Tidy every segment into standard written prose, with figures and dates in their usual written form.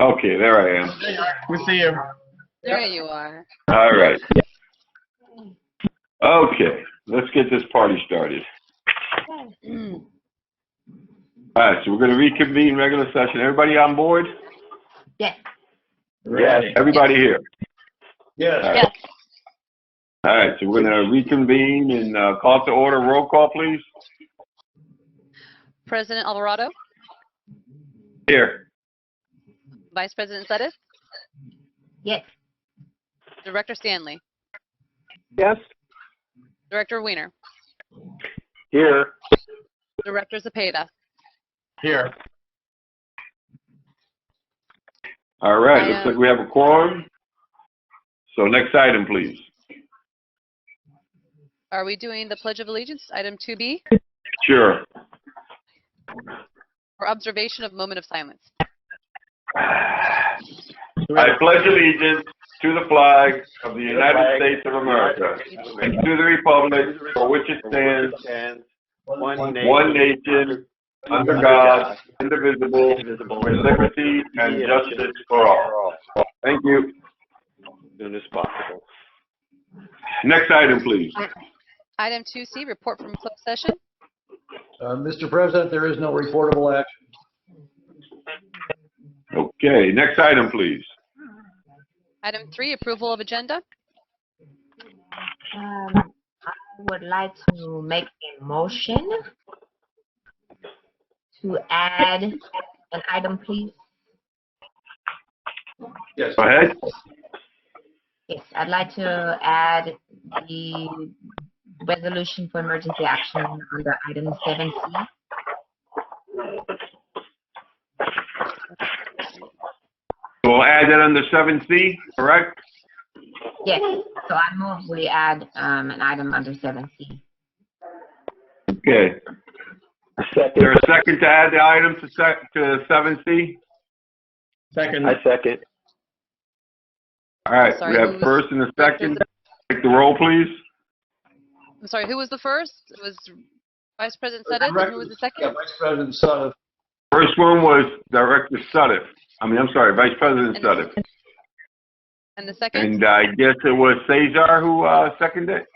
Okay, there I am. We see you. There you are. All right. Okay, let's get this party started. Mm. All right, so we're going to reconvene regular session. Everybody on board? Yes. Ready. Everybody here? Yes. All right. Yes. All right, so we're going to reconvene and call to order. Roll call, please. President Alvarado, Here. Vice President Suddeth, Yes. Director Stanley, Yes. Director Weiner, Here. Director Zepeda. Here. All right, looks like we have a quorum. So next item, please. Are we doing the Pledge of Allegiance, item 2B, Sure. or observation of moment of silence? I pledge allegiance to the flag of the United States of America and to the republic for which it stands, one nation, under God, indivisible, with liberty and justice for all. Thank you. As soon as possible. Next item, please. Item 2C, report from closed session. Mr. President, there is no reportable action. Okay, next item, please. Item 3, approval of agenda. I would like to make a motion to add an item, please. Yes. Go ahead. Yes, I'd like to add the resolution for emergency action under item 7C. We'll add that under 7C, correct? Yes, so I move we add an item under 7C. Okay. Is there a second to add the item to 7C? Second. I second. All right, Sorry, we who have was- first and a second. Take the roll, please. I'm sorry, who was the first? It was Vice President Suddeth, and who was the Yeah, second? Vice President Suddeth. First one was Director Suddeth. I'm sorry, Vice President Suddeth. And the second? And I guess it was Cesar who seconded it?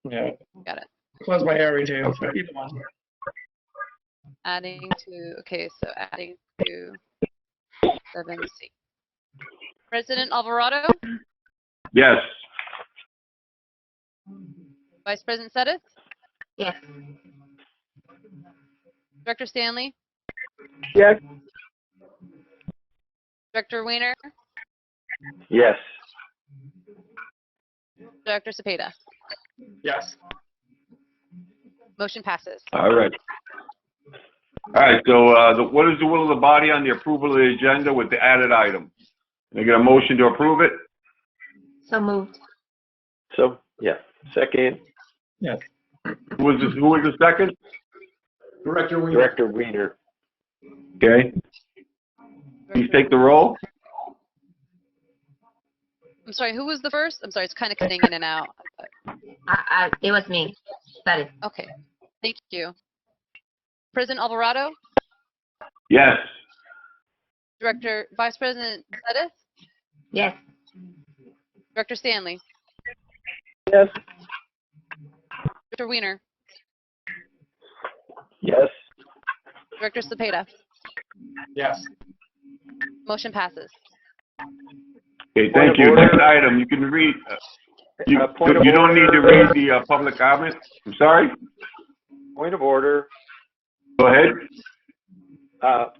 Yeah. Got it. Close my area too. Okay. Either one. Adding to, okay, so adding to 7C. President Alvarado, Yes. Vice President Suddeth, Yes. Director Stanley, Yes. Director Weiner, Yes. Director Zepeda. Yes. Motion passes. All right. All right, so what is the will of the body on the approval of the agenda with the added item? Can I get a motion to approve it? So moved. So, yeah. Second. Yes. Who was the second? Director Weiner. Director Weiner. Okay. Please take the roll. I'm sorry, who was the first? I'm sorry, it's kind of cutting in and out. It was me. That is. Okay, thank you. President Alvarado, Yes. Vice President Suddeth, Yes. Director Stanley, Yes. Director Weiner, Yes. Director Zepeda. Yes. Motion passes. Okay, thank you. Next item, you can read. You don't need to read the public comment. I'm sorry? Point of order. Go ahead.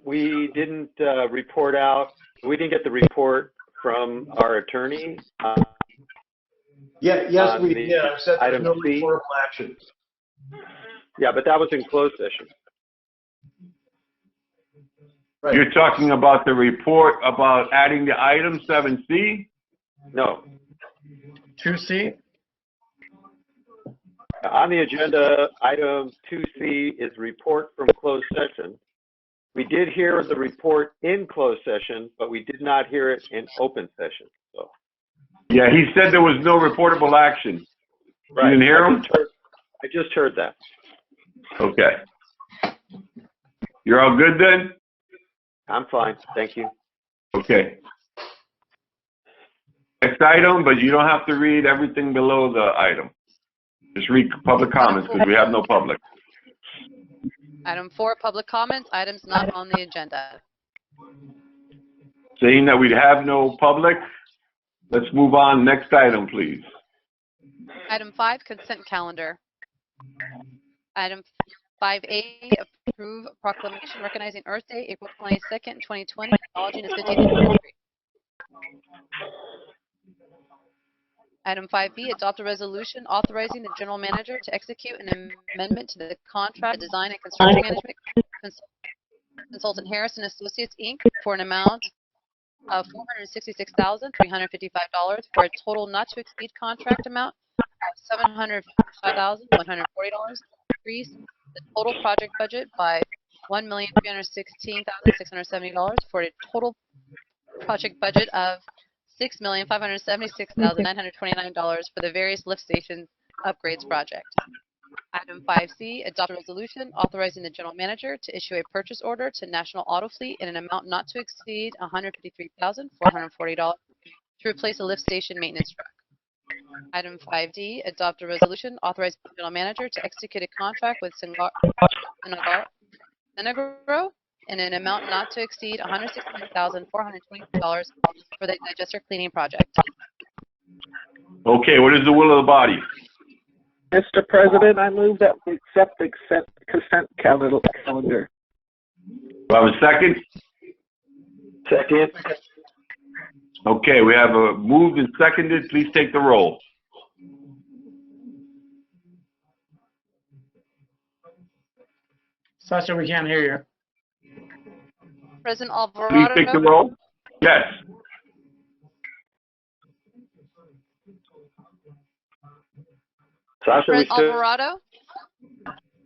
We didn't report out. We didn't get the report from our attorney. Yes, we the did. I said there's item no C. reportable action. Yeah, but that was in closed session. Right. You're talking about the report about adding the item 7C? No. 2C. On the agenda, item 2C is report from closed session. We did hear the report in closed session, but we did not hear it in open session. So, Yeah, he said there was no reportable action. You didn't hear him? I just heard that. Okay. You're all good then? I'm fine. Thank you. Okay. Next item, but you don't have to read everything below the item. Just read public comments because we have no public. Item 4, public comments, items not on the agenda. Seeing that we have no public, let's move on. Next item, please. Item 5, consent calendar. Item 5A, approve proclamation recognizing Earth Day, April 22nd, 2020, acknowledging its 50th anniversary. Item 5B, adopt a resolution authorizing the general manager to execute an amendment to the contract design and construction management consultant Harris & Associates, Inc. for an amount of $466,355 for a total not to exceed contract amount of $755,140. Increase the total project budget by $1,316,670 for a total project budget of $6,576,929 for the various lift station upgrades project. Item 5C, adopt a resolution authorizing the general manager to issue a purchase order to National Auto Fleet in an amount not to exceed $153,440 to replace a lift station maintenance truck. Item 5D, adopt a resolution authorizing the general manager to execute a contract with Senegro in an amount not to exceed $169,420 for the digester cleaning project. Okay, what is the will of the body? Mr. President, I move that we accept the consent calendar. Do I have a second? Second. Okay, we have a moved and seconded. Please take the roll. Sasha, we can't hear you. President Please take the Alvarado, roll. Yes. Sasha, we President still, Alvarado,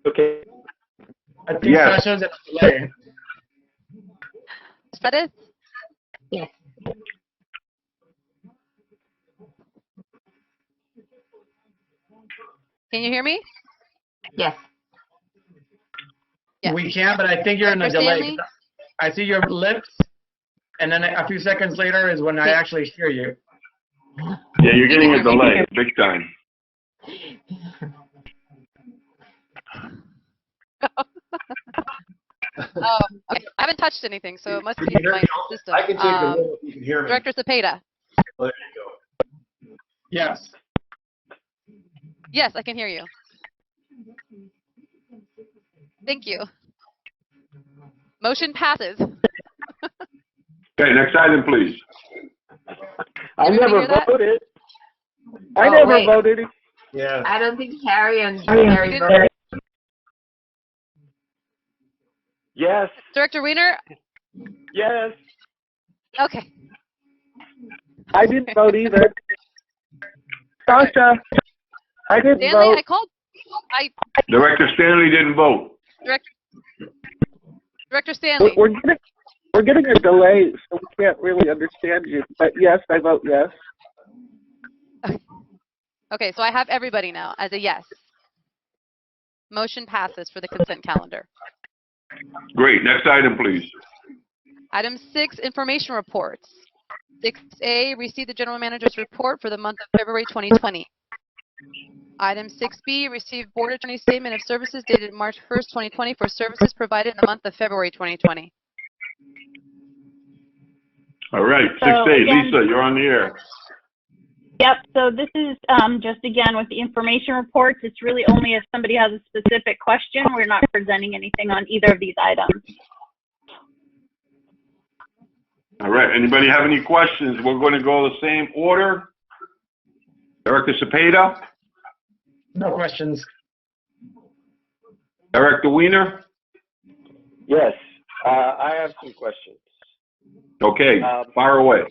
okay. I think Yes. Sasha's at a delay. Pettis, Yes. can you hear me? Yes. Yes. We can, but I think you're in a Dr. delay. Stanley? I see your lips, and then a few seconds later is when I actually hear you. Yeah, you're getting a delay, big time. Oh, okay. I haven't touched anything, so it must be You can hear my me? system. I can take the roll if you can hear me. Director Cepeda. There you go. Yes. Yes, I can hear you. Thank you. Motion passes. Okay, next item, please. I Everybody never hear that? voted. I Oh, never wait. voted. Yeah. I don't think Harry and Harry didn't- voted. Yes, Director Wiener? yes. Okay. I didn't vote either. Sasha, I didn't Stanley, vote. I called. Director Stanley didn't vote. Director Stanley. We're getting a delay, so we can't really understand you. But yes, I vote yes. Okay, so I have everybody now as a yes. Motion passes for the consent calendar. Great, next item, please. Item 6, information reports. 6A, receive the general manager's report for the month of February 2020. Item 6B, receive board attorney statement of services dated March 1st, 2020 for services provided in the month of February 2020. All right, So, 6A, again- Lisa, you're on the air. Yep, so this is just again with the information reports. It's really only if somebody has a specific question. We're not presenting anything on either of these items. All right, anybody have any questions? We're going to go the same order. Director Cepeda, No questions. Director Wiener. Yes, I have some questions. Okay, fire away.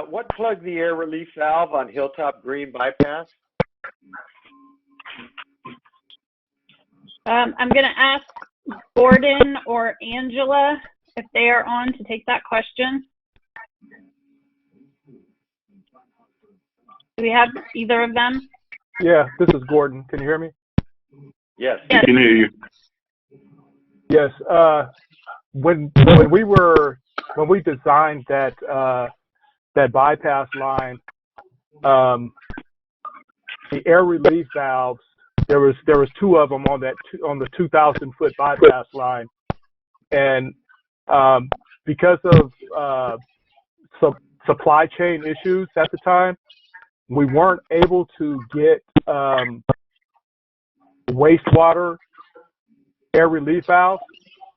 What plugged the air relief valve on Hilltop Green bypass? I'm going to ask Gordon or Angela if they are on to take that question. Do we have either of them? Yeah, this is Gordon. Can you hear me? Yes. We can hear you. Yes. When we were when we designed that that bypass line, the air relief valves, there was two of them on the 2,000-foot bypass line, and because of supply chain issues at the time, we weren't able to get wastewater air relief valves.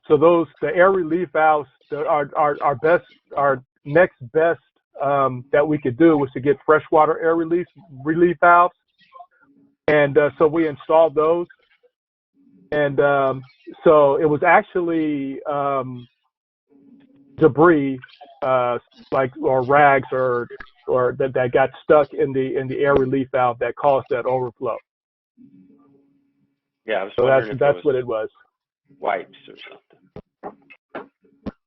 So the air relief valves, our next best that we could do was to get freshwater air relief valves, and so we installed those. And so it was actually debris, or rags, or that got stuck in the air relief valve that caused that overflow. Yeah, I was So wondering that's what it was. Wipes or something.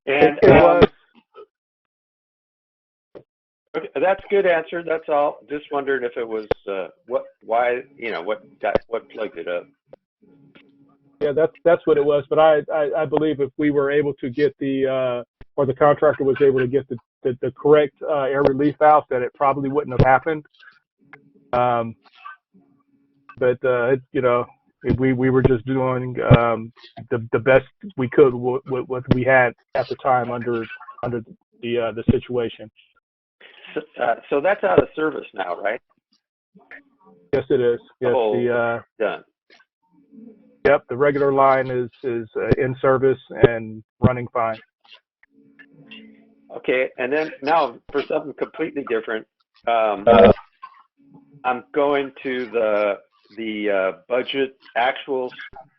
And it was. Okay, that's a good answer. That's all. Just wondered if it was what plugged it up. Yeah, that's what it was. But I believe if we were able to get or the contractor was able to get the correct air relief valves, that it probably wouldn't have happened. But we were just doing the best we could with what we had at the time under the situation. So that's out of service now, right? Yes, it is. Yes, done. Yep, the regular line is in service and running fine. Okay, and then now for something completely different, I'm going to the budget actual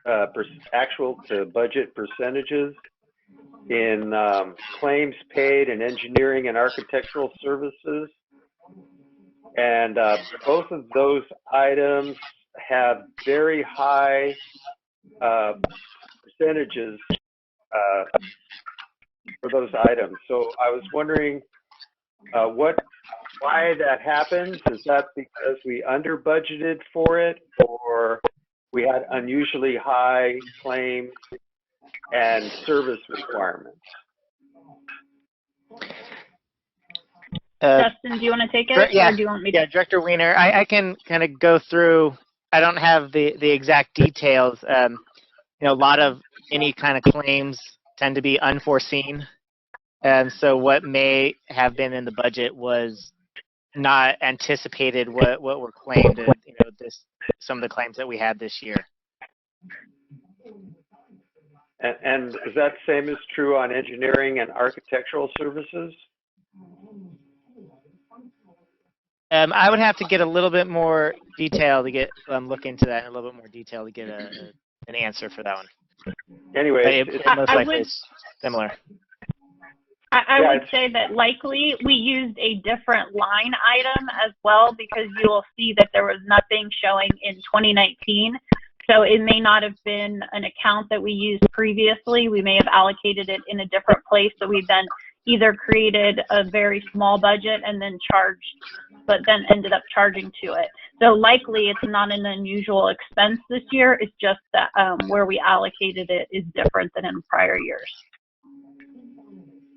to budget percentages in claims paid and engineering and architectural services, and both of those items have very high percentages for those items. So I was wondering why that happens. Is that because we under budgeted for it, or we had unusually high claims and service requirements? Justin, do you want to take it? Yeah, or do you want me to? yeah, Director Weiner, I can kind of go through. I don't have the exact details. A lot of any kind of claims tend to be unforeseen, and so what may have been in the budget was not anticipated what were claimed. Some of the claims that we had this year. And is that same is true on engineering and architectural services? I would have to get a little bit more detail to get look into that in a little bit more detail to get an answer for that one. Anyway, it's most likely similar. I would say that likely we used a different line item as well, because you will see that there was nothing showing in 2019. So it may not have been an account that we used previously. We may have allocated it in a different place. So we then either created a very small budget and then but then ended up charging to it. So likely it's not an unusual expense this year. It's just that where we allocated it is different than in prior years.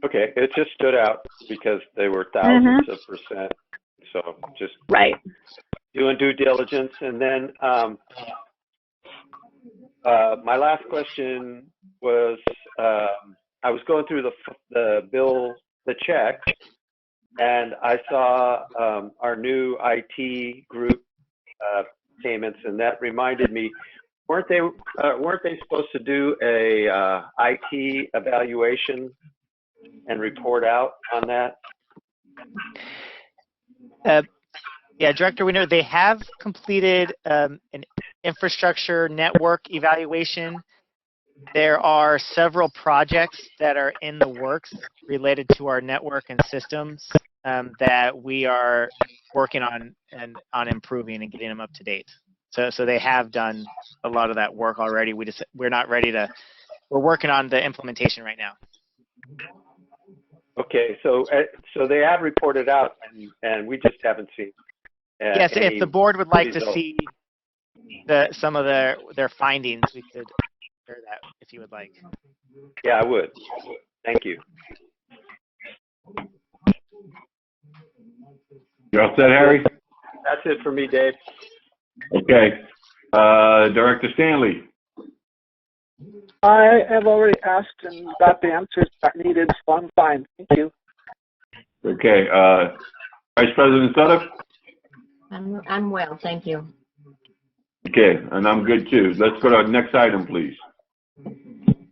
Okay, it just stood out because they were thousands of percent. So just doing due diligence. And then my last question was, I was going through the check, and I saw our new IT group payments, and that reminded me, weren't they supposed to do a IT evaluation and report out on that? Yeah, Director, we know they have completed an infrastructure network evaluation. There are several projects that are in the works related to our network and systems that we are working on on improving and getting them up to date. So they have done a lot of that work already. We're not ready to. We're working on the implementation right now. Okay, so they have reported out, and we just haven't seen. Yes, if the board would like to see some of their findings, we could share that if you would like. Yeah, I would. Thank you. You all set, Harry? That's it for me, Dave. Okay. Director Stanley? I have already asked and got the answers I needed, so I'm fine. Thank you. Okay. Vice President Sutter? I'm well, thank you. Okay, and I'm good too. Let's go to our next item, please.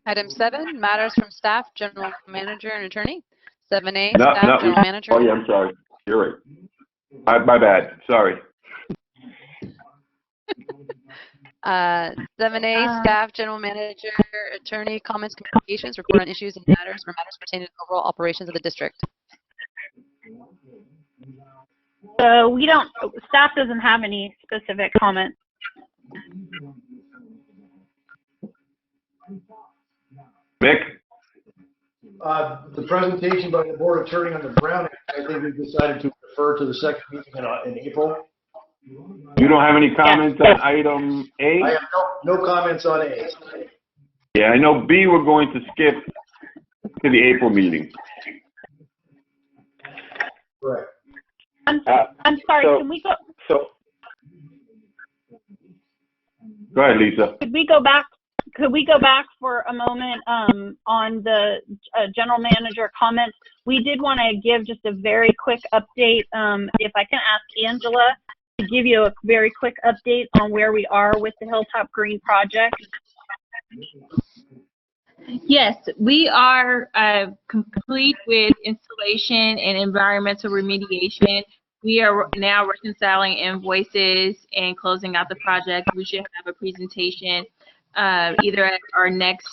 Item 7, matters from staff, general manager, and attorney. 7A, No, staff, no. general manager. Oh, yeah, I'm sorry. You're right. My bad. Sorry. 7A, staff, general manager, attorney, comments, communications, report on issues and matters or matters pertaining to overall operations of the district. So we don't, staff doesn't have any specific comments. Mick? The presentation by the board attorney on the Brown Act, I think we've decided to refer to the second meeting in April. You don't have any comments on item A? I have no comments on A. Yeah, I know B we're going to skip to the April meeting. Correct. I'm sorry, can we go? So, Go ahead, Lisa. Could we go back? Could we go back for a moment on the general manager comments? We did want to give just a very quick update. If I can ask Angela to give you a very quick update on where we are with the Hilltop Green project. Yes, we are complete with installation and environmental remediation. We are now reconciling invoices and closing out the project. We should have a presentation either at our next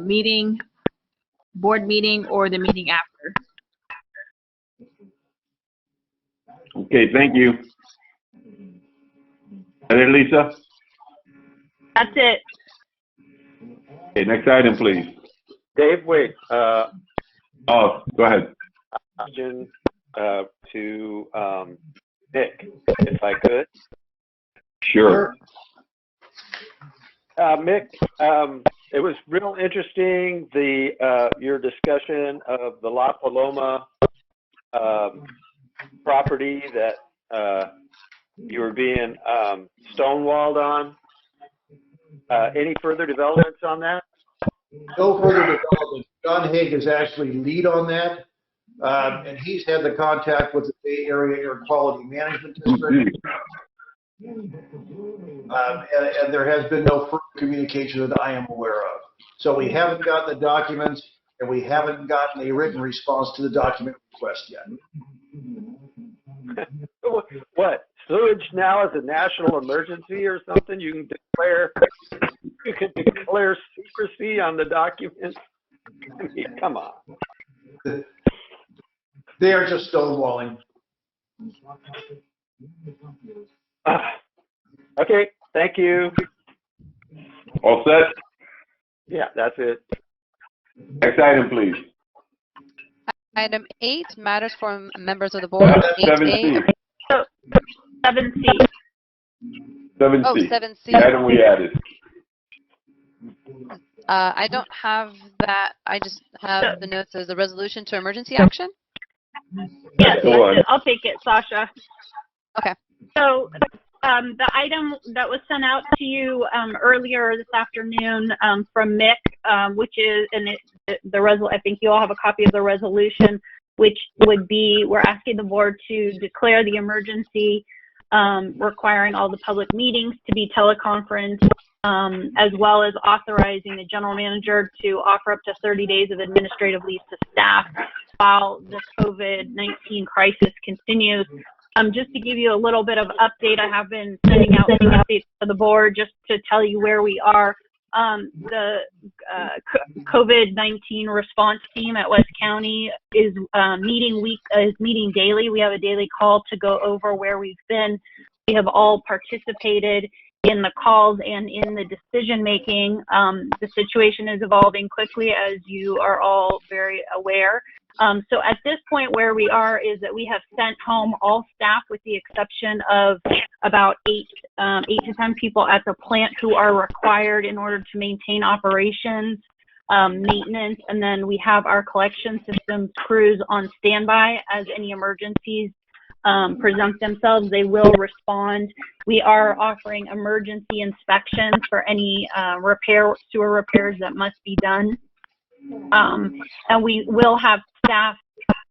meeting, board meeting, or the meeting after. Okay, thank you. And then Lisa? That's it. Okay, next item, please. Dave, wait. Oh, go ahead. Question to Nick, if I could. Sure. Mick, it was real interesting, your discussion of the La Paloma property that you were being stonewalled on. Any further developments on that? No further development. John Haig is actually lead on that, and he's had the contact with the Bay Area Air Quality Management District. And there has been no further communication that I am aware of. So we haven't gotten the documents, and we haven't gotten a written response to the document request yet. What? Sewage now is a national emergency or something? You can declare secrecy on the documents? I mean, come on. They are just stonewalling. Okay, thank you. All set? Yeah, that's it. Next item, please. Item 8, matters from members of the board. 7C. 7C. 7C. Oh, 7C. The item we added. I don't have that. I just have the notes as a resolution to emergency action. Yes, Go on. I'll take it, Sasha. Okay. So the item that was sent out to you earlier this afternoon from Mick, which is, and I think you all have a copy of the resolution, which would be, we're asking the board to declare the emergency, requiring all the public meetings to be teleconferenced, as well as authorizing the general manager to offer up to 30 days of administrative leave to staff while the COVID-19 crisis continues. Just to give you a little bit of update, I have been sending out updates to the board just to tell you where we are. The COVID-19 response team at West County is meeting daily. We have a daily call to go over where we've been. We have all participated in the calls and in the decision making. The situation is evolving quickly, as you are all very aware. So at this point, where we are is that we have sent home all staff with the exception of about 8 to 10 people at the plant who are required in order to maintain operations, maintenance, and then we have our collection systems crews on standby as any emergencies present themselves, they will respond. We are offering emergency inspections for any sewer repairs that must be done. And we will have staff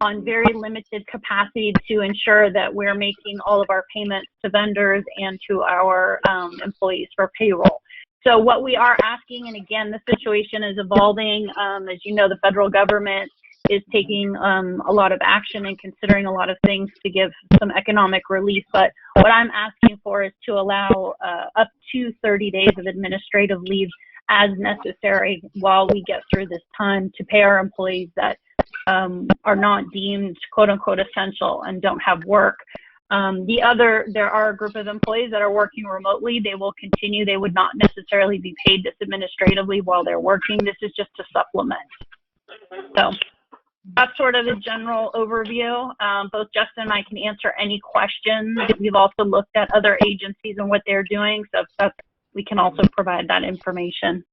on very limited capacity to ensure that we're making all of our payments to vendors and to our employees for payroll. So what we are asking, and again, the situation is evolving. As you know, the federal government is taking a lot of action and considering a lot of things to give some economic relief. But what I'm asking for is to allow up to 30 days of administrative leave as necessary while we get through this time to pay our employees that are not deemed quote unquote essential and don't have work. There are a group of employees that are working remotely. They will continue. They would not necessarily be paid this administratively while they're working. This is just to supplement. So that's sort of the general overview. Both Justin and I can answer any questions. We've also looked at other agencies and what they're doing, so we can also provide that information.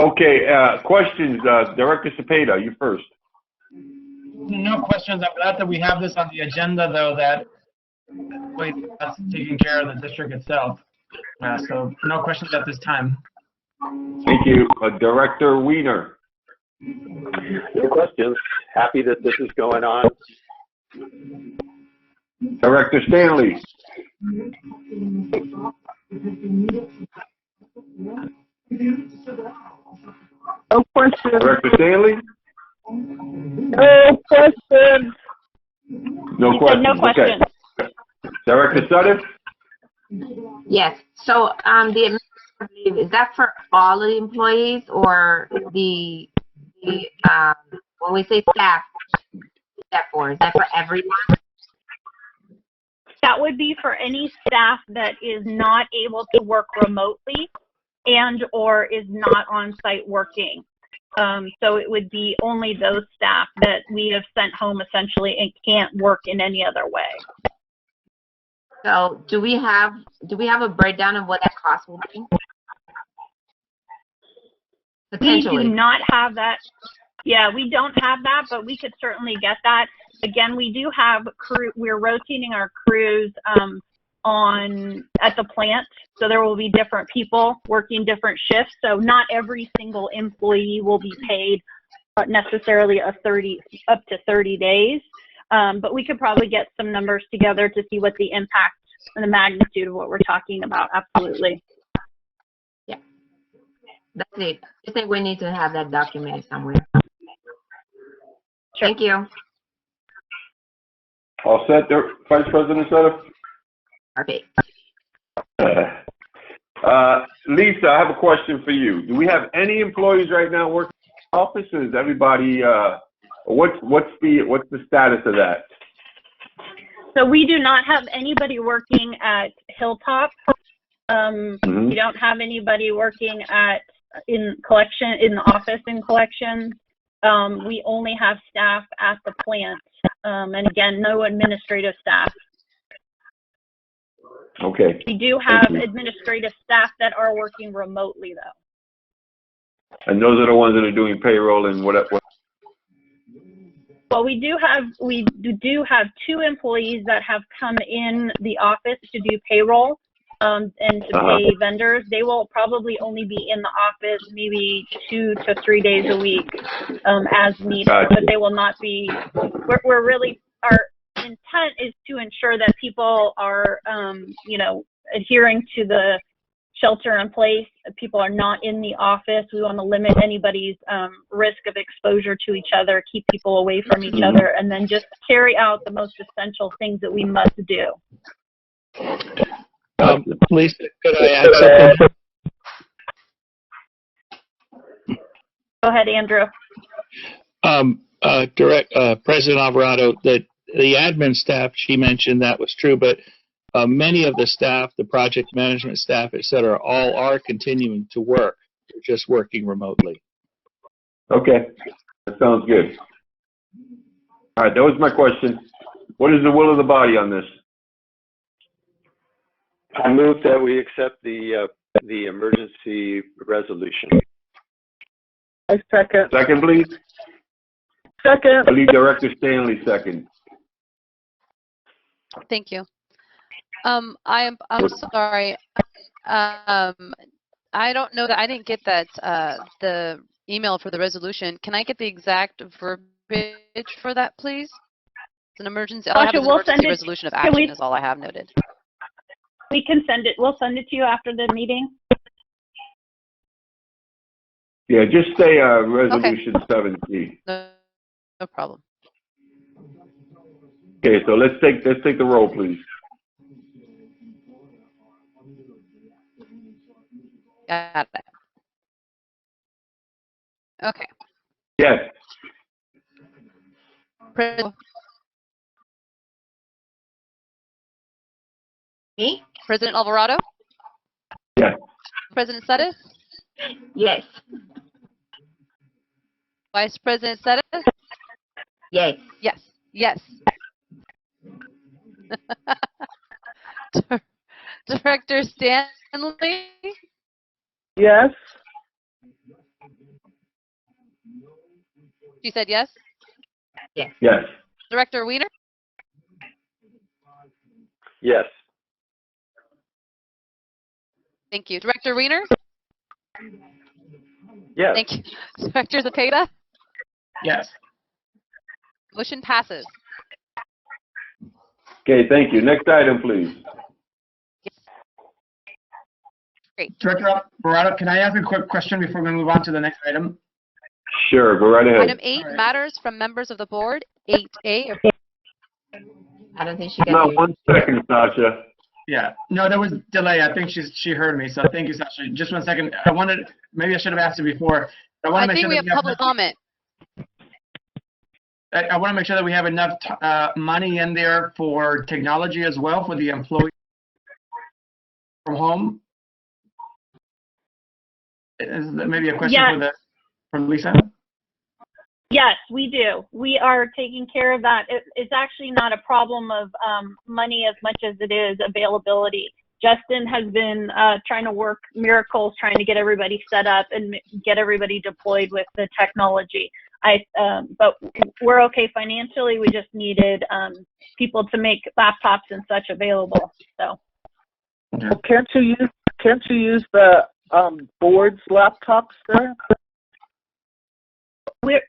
Okay, questions, Director Cepeda, you first. No questions. I'm glad that we have this on the agenda, though, that's taking care of the district itself. So no questions at this time. Thank you. Director Weiner. No questions. Happy that this is going on. Director Stanley. No question. Director Stanley? No question. No questions. No questions. Okay. Director Sutter? Yes. So the administrative leave, is that for all the employees or the when we say staff, is that for everyone? That would be for any staff that is not able to work remotely and or is not on site working. So it would be only those staff that we have sent home essentially and can't work in any other way. So do we have a breakdown of what that cost will be? We do not have that. Yeah, we don't have that, but we could certainly get that. Again, we do have we're rotating our crews at the plant, so there will be different people working different shifts. So not every single employee will be paid necessarily up to 30 days. But we could probably get some numbers together to see what the impact and the magnitude of what we're talking about. Absolutely. Yeah, that's it. I think we need to have that documented somewhere. Sure. Thank you. All set, Vice President Sutter? Perfect. Lisa, I have a question for you. Do we have any employees right now working in the office, or is everybody? What's the status of that? So we do not have anybody working at Hilltop. We don't have anybody working in the office in collections. We only have staff at the plant, and again, no administrative staff. Okay. We do have administrative staff that are working remotely, though. And those are the ones that are doing payroll and what? Well, we do have 2 employees that have come in the office to do payroll and to pay vendors. They will probably only be in the office maybe 2 to 3 days a week as needed, but they will not be. We're really, our intent is to ensure that people are, adhering to the shelter in place. People are not in the office. We want to limit anybody's risk of exposure to each other, keep people away from each other, and then just carry out the most essential things that we must do. Lisa, could I add something? Go ahead, Andrew. President Alvarado, that the admin staff, she mentioned that was true, but many of the staff, the project management staff, et cetera, all are continuing to work. They're just working remotely. Okay, that sounds good. All right, that was my question. What is the will of the body on this? I move that we accept the emergency resolution. I second. Second, please. Second. I believe Director Stanley second. Thank you. I'm sorry. I don't know that I didn't get that the email for the resolution. Can I get the exact verbiage for that, please? It's an emergency. All I have is an emergency resolution of action is all I have noted. We can send it. We'll send it to you after the meeting. Yeah, just say resolution 7C. No problem. Okay, so let's take the roll, please. Got it. Okay. Yes. Me? President Alvarado? Yes. President Suddeth? Yes. Vice President Suddeth? Yes. Yes. Yes. Director Stanley? Yes. She said yes? Yes. Yes. Director Wiener? Yes. Thank you. Director Wiener? Yes. Thank you. Director Zepeda? Yes. Motion passes. Okay, thank you. Next item, please. Great. Director Alvarado, can I ask a quick question before we move on to the next item? Sure, go right ahead. Item 8, matters from members of the board. 8A. I don't think she got No, it. 1 second, Sasha. Yeah. No, there was delay. I think she heard me. So thank you, Sasha. Just 1 second. Maybe I should have asked it before. I want to I make think sure we that have public comment. I want to make sure that we have enough money in there for technology as well for the employee from home. Is that maybe a question for Lisa? Yes, we do. We are taking care of that. It's actually not a problem of money as much as it is availability. Justin has been trying to work miracles, trying to get everybody set up and get everybody deployed with the technology. But we're okay financially. We just needed people to make laptops and such available. So. Can't you use the board's laptops there?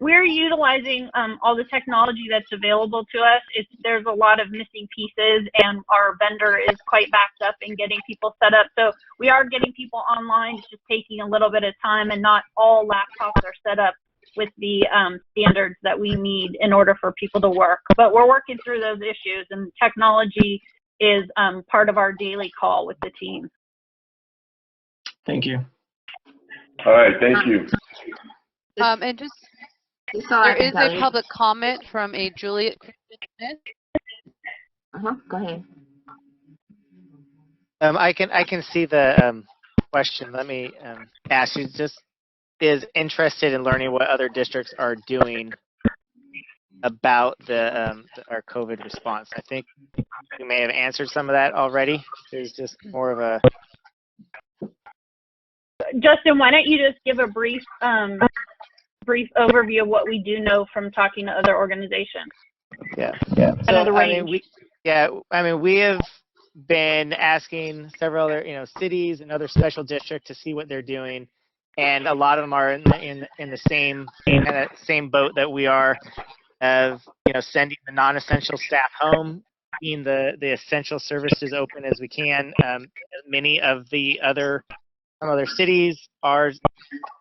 We're utilizing all the technology that's available to us. There's a lot of missing pieces, and our vendor is quite backed up in getting people set up. So we are getting people online. It's just taking a little bit of time, and not all laptops are set up with the standards that we need in order for people to work. But we're working through those issues, and technology is part of our daily call with the team. Thank you. All right, thank you. And just there is a public comment from a Juliet Smith. Go ahead. I can see the question. Let me ask. She just is interested in learning what other districts are doing about our COVID response. I think you may have answered some of that already. There's just more of a. Justin, why don't you just give a brief overview of what we do know from talking to other organizations? Yeah. So, we have been asking several other, cities and other special districts to see what they're doing, and a lot of them are in the same boat that we are, of sending the non-essential staff home, keeping the essential services open as we can. Many of some other cities are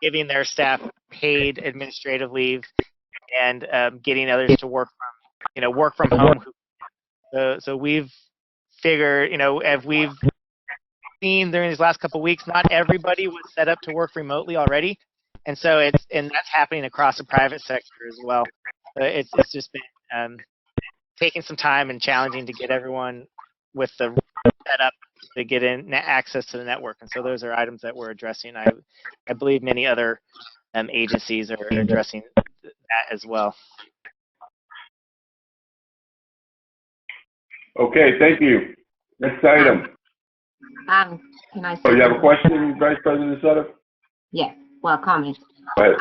giving their staff paid administrative leave, and getting others to work from home. So we've figured, as we've seen during these last couple of weeks, not everybody was set up to work remotely already, and so that's happening across the private sector as well. It's just been taking some time and challenging to get everyone with the setup to get in access to the network, and so those are items that we're addressing. I believe many other agencies are addressing that as well. Okay, thank you. Next item. Can I say you have a question, Vice President Sutter? Yes. Well, comment. Go ahead.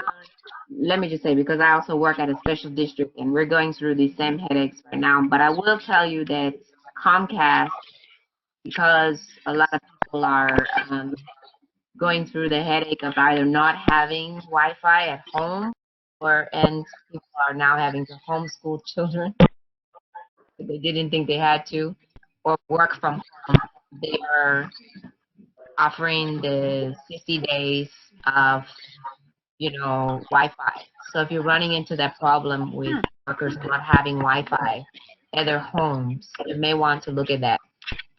let me just say, because I also work at a special district and we're going through these same headaches right now, but I will tell you that Comcast, because a lot of people are going through the headache of either not having Wi-Fi at home and people are now having to homeschool children. They didn't think they had to, or work from home. They are offering the 60 days of, Wi-Fi. So if you're running into that problem with workers not having Wi-Fi at their homes, you may want to look at that.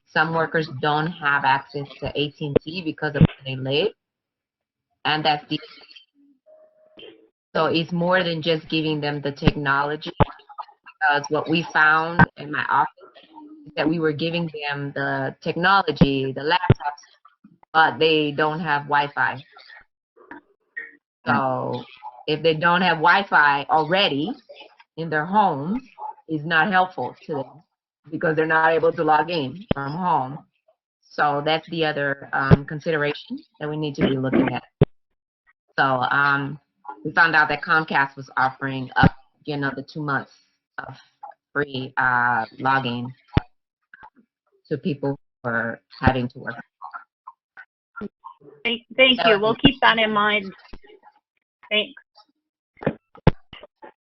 Some workers don't have access to AT&T because of where they live, and that's the. So it's more than just giving them the technology. Because what we found in my office is that we were giving them the technology, the laptops, but they don't have Wi-Fi. So if they don't have Wi-Fi already in their homes, it's not helpful to them because they're not able to log in from home. So that's the other consideration that we need to be looking at. So we found out that Comcast was offering up, the 2 months of free login to people who are having to work. Thank you. We'll keep that in mind. Thanks.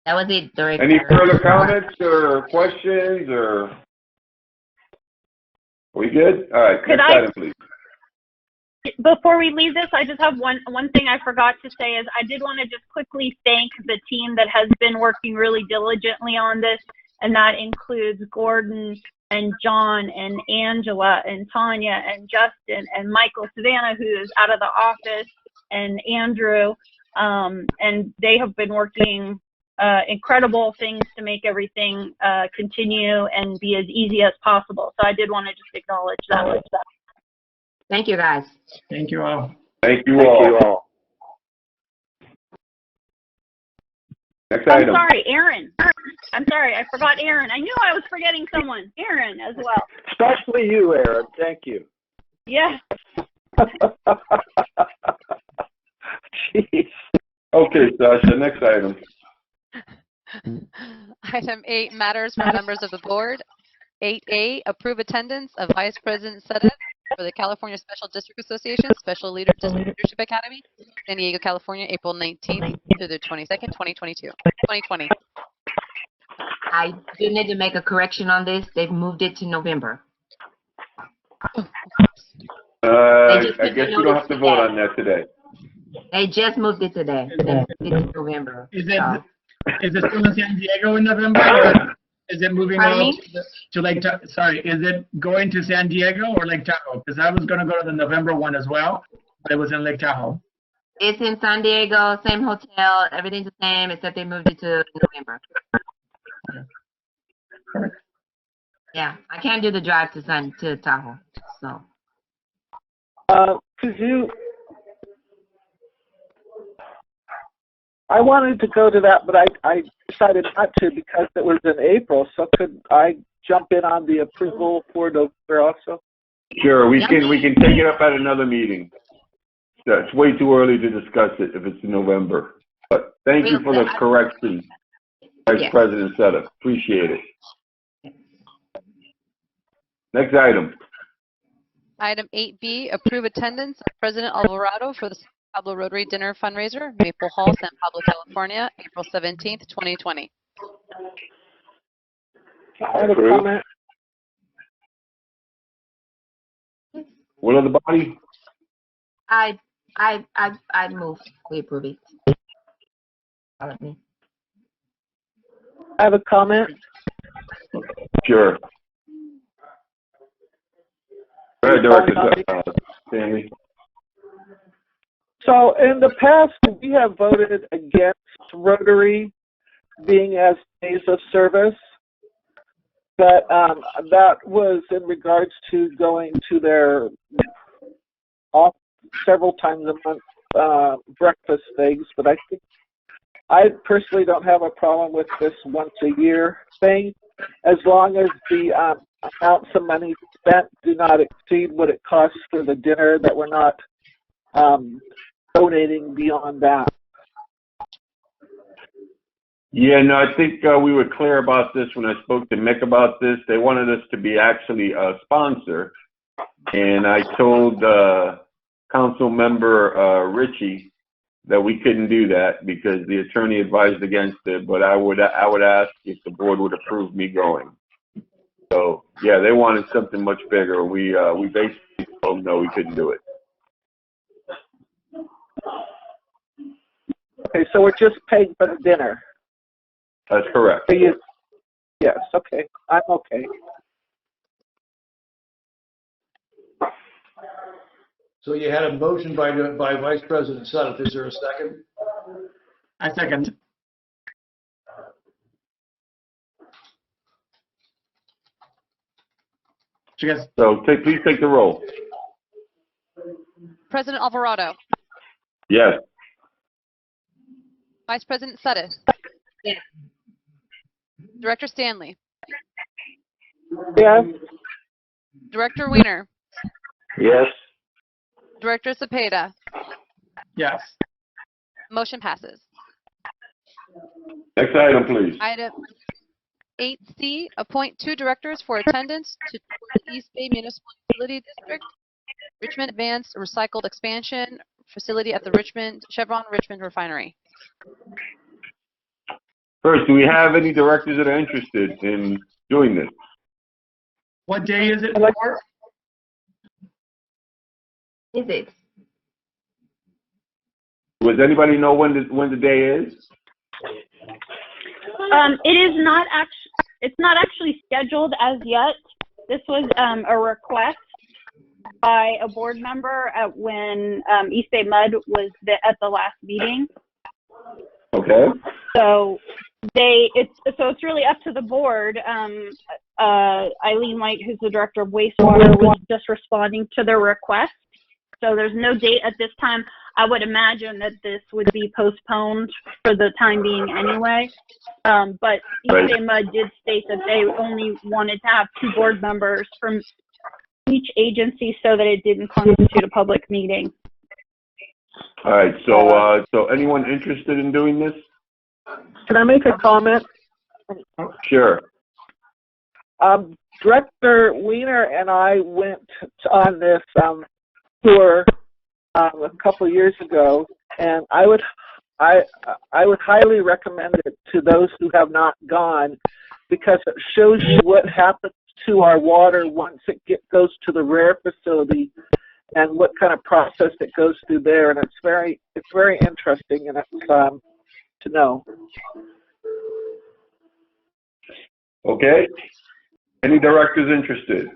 That was it, Director. Any further comments or questions, or are we good? All right, next item, please. Before we leave this, I just have one thing I forgot to say is I did want to just quickly thank the team that has been working really diligently on this, and that includes Gordon and John and Angela and Tanya and Justin and Michael Savannah, who is out of the office, and Andrew, and they have been working incredible things to make everything continue and be as easy as possible. So I did want to just acknowledge that. Thank you, guys. Thank you all. Thank you all. Next item. I'm sorry, Aaron. I'm sorry, I forgot Aaron. I knew I was forgetting someone. Aaron as well. Especially you, Aaron. Thank you. Yeah. Jeez. Okay, Sasha, next item. Item 8, matters from members of the board. 8A, approve attendance of Vice President Sudeth for the California Special District Association Special Leadership Academy, San Diego, California, April 19th through the 22nd, 2020. I do need to make a correction on this. They've moved it to November. I guess you don't have to vote on that today. They just moved it today. It's November. Is it still in San Diego in November? Or is it moving out to Lake Tahoe? Sorry, is it going to San Diego or Lake Tahoe? Because I was going to go to the November one as well, but it was in Lake Tahoe. It's in San Diego, same hotel, everything's the same, except they moved it to November. Perfect. Yeah, I can't do the drive to Tahoe, so. Could you? I wanted to go to that, but I decided not to because it was in April. So could I jump in on the approval for November also? Sure, we can take it up at another meeting. It's way too early to discuss it if it's in November. But thank you for the correction, Vice President Sudeth. Appreciate it. Next item. Item 8B, approve attendance of President Alvarado for the San Pablo Rotary Dinner Fundraiser, Maple Hall, San Pablo, California, April 17th, 2020. I have a comment. Will of the body? I move. We approve it. I have a comment. Sure. Go ahead, Director Stanley. So in the past, we have voted against Rotary being as days of service, but that was in regards to going to their off several times a month breakfast things. But I personally don't have a problem with this once a year thing, as long as the amounts of money spent do not exceed what it costs for the dinner, that we're not donating beyond that. Yeah, no, I think we were clear about this when I spoke to Mick about this. They wanted us to be actually a sponsor, and I told Council Member Ritchie that we couldn't do that because the attorney advised against it. But I would ask if the board would approve me going. So yeah, they wanted something much bigger. We basically told them no, we couldn't do it. Okay, so we're just paying for the dinner. That's correct. So yes, okay, I'm okay. So you had a motion by Vice President Suddeth. Is there a second? I second. Yes. So please take the roll. President Alvarado, Yes. Vice President Suddeth, Yes. Director Stanley, Yes. Director Weiner, Yes. Director Cepeda. Yes. Motion passes. Next item, please. Item 8C, appoint 2 directors for attendance to the East Bay Municipal Utility District, Richmond Advanced Recycled Expansion Facility at the Chevron Richmond Refinery. First, do we have any directors that are interested in doing this? What day is it for? Is it? Does anybody know when the day is? It is not it's not actually scheduled as yet. This was a request by a board member when East Bay Mud was at the last meeting. Okay. So it's really up to the board. Eileen White, who's the director of wastewater, was just responding to their request. So there's no date at this time. I would imagine that this would be postponed for the time being anyway. But East Bay Mud did state that they only wanted to have 2 board members from each agency so that it didn't constitute a public meeting. All right. So anyone interested in doing this? Can I make a comment? Sure. Director Weiner and I went on this tour a couple of years ago, and I would highly recommend it to those who have not gone, because it shows you what happens to our water once it goes to the rare facility, and what kind of process it goes through there, and it's very interesting, and it's to know. Okay. Any directors interested?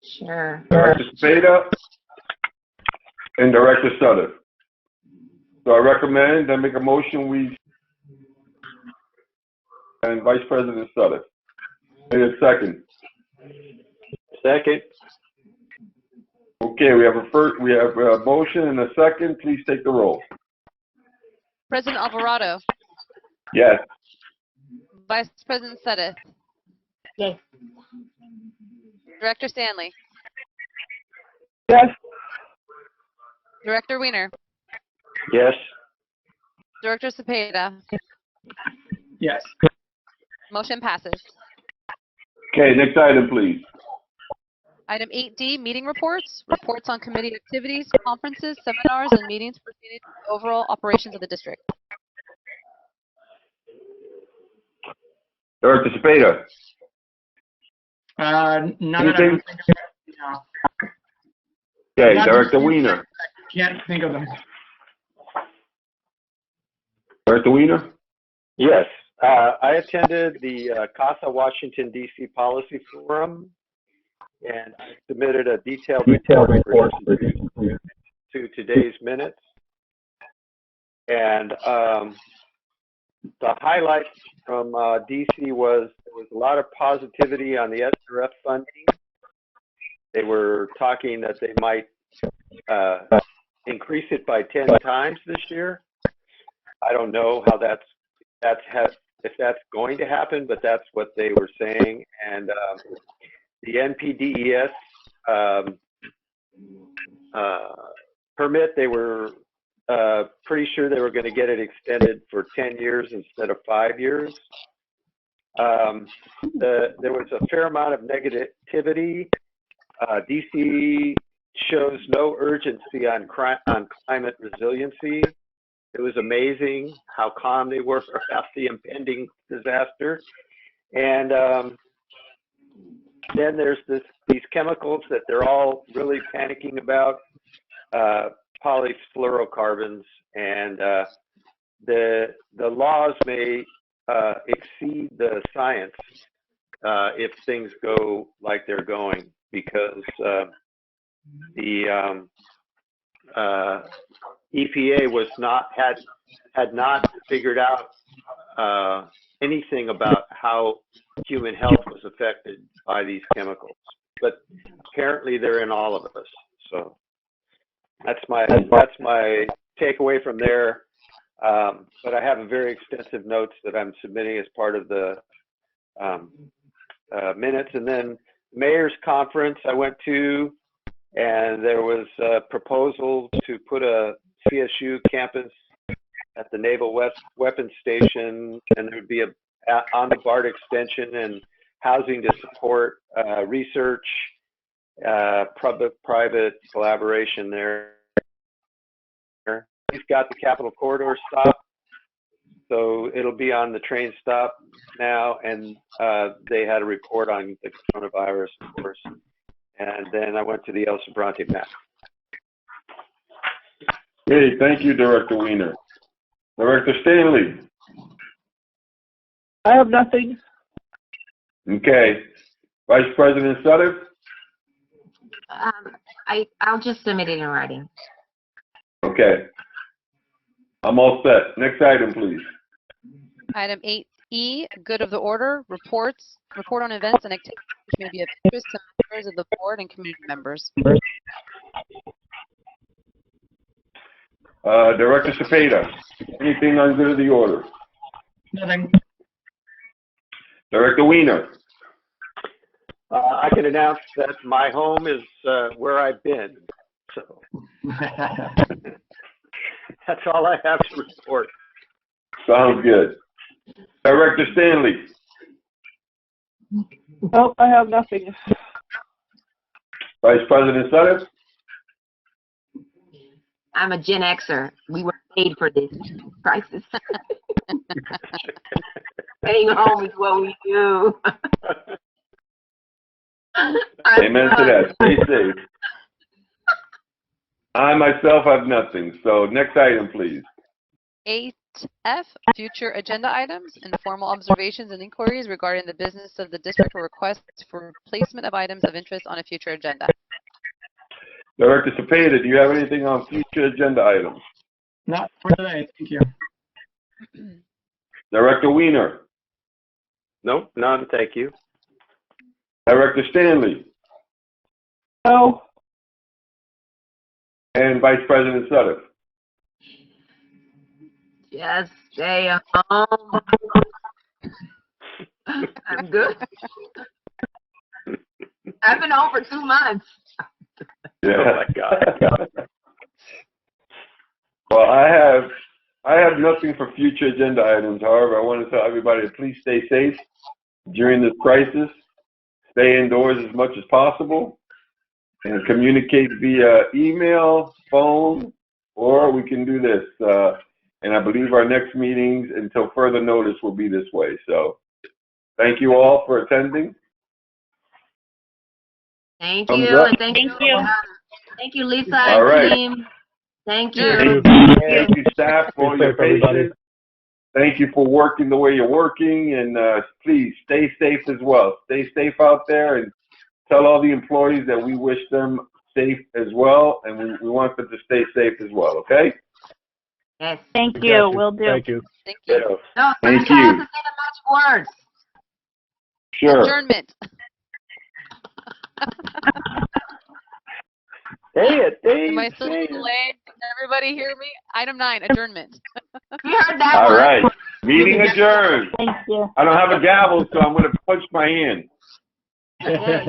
Sure. Director Spada and Director Sutter. So I recommend, I make a motion, and Vice President Sutter. Need a second. Second. Okay, we have a motion and a second. Please take the roll. President Alvarado, Yes. Vice President Suddeth, Yes. Director Stanley, Yes. Director Weiner, Yes. Director Cepeda. Yes. Motion passes. Okay, next item, please. Item 8D, meeting reports. Reports on committee activities, conferences, seminars, and meetings pertaining to the overall operations of the district. Director Spada. None that I Anything? can think of right now. Okay, Not Director that- Weiner. Can't think of them. Director Weiner? Yes. I attended the CASA Washington, D.C. Policy Forum, and I submitted a detailed report to today's minutes. And the highlight from D.C. was there was a lot of positivity on the SRF funding. They were talking that they might increase it by 10 times this year. I don't know how if that's going to happen, but that's what they were saying. And the NPDES permit, they were pretty sure they were going to get it extended for 10 years instead of 5 years. There was a fair amount of negativity. DC shows no urgency on climate resiliency. It was amazing how calm they were about the impending disaster. And then there's these chemicals that they're all really panicking about, polyfluorocarbons, and the laws may exceed the science if things go like they're going, because the EPA had not figured out anything about how human health was affected by these chemicals, but apparently they're in all of us. So that's my takeaway from there. But I have a very extensive notes that I'm submitting as part of the minutes. And then mayor's conference I went to, and there was a proposal to put a CSU campus at the Naval Weapons Station, and there would be on the BART extension and housing to support research, public-private collaboration there. We've got the Capitol Corridor stop, so it'll be on the train stop now, and they had a report on the coronavirus, of course. And then I went to the El Sobrante map. Hey, thank you, Director Weiner. Director Stanley. I have nothing. Okay. Vice President Sutter? I'll just submit it in writing. Okay. I'm all set. Next item, please. Item 8E, good of the order, report on events and activities which may be of interest to members of the board and community members. Director Cepeda, anything on good of the order? Nothing. Director Weiner? I can announce that my home is where I've been. So that's all I have to report. Sounds good. Director Stanley? Nope, I have nothing. Vice President Sutter? I'm a Gen Xer. We were paid for this crisis. Staying home is what we do. Amen to that. Stay safe. I myself have nothing. So next item, please. 8F, future agenda items, informal observations and inquiries regarding the business of the district or requests for placement of items of interest on a future agenda. Director Cepeda, do you have anything on future agenda items? Not for today, thank you. Director Weiner? Nope, none, thank you. Director Stanley? No. And Vice President Sutter? Just stay home. I'm good. I've been home for 2 months. Yeah. Oh my God. Well, I have nothing for future agenda items. However, I want to tell everybody to please stay safe during this crisis. Stay indoors as much as possible and communicate via email, phone, or we can do this. And I believe our next meetings until further notice will be this way. So thank you all for attending. Thank you, and thank you, Lisa and team. Thank you. Thank you, staff, for your patience. Thank you for working the way you're working, and please stay safe as well. Stay safe out there, and tell all the employees that we wish them safe as well, and we want them to stay safe as well. Okay? Yes. Thank you. Will do. Thank you. Thank you. No, Thank you. you. Have to say the much words. Sure. Adjournment. Am I still delayed? Can everybody hear me? Item 9, adjournment. We heard that All one. right. Meeting adjourned. Thank you. I don't have a gavel, so I'm going to punch my hand. Okay.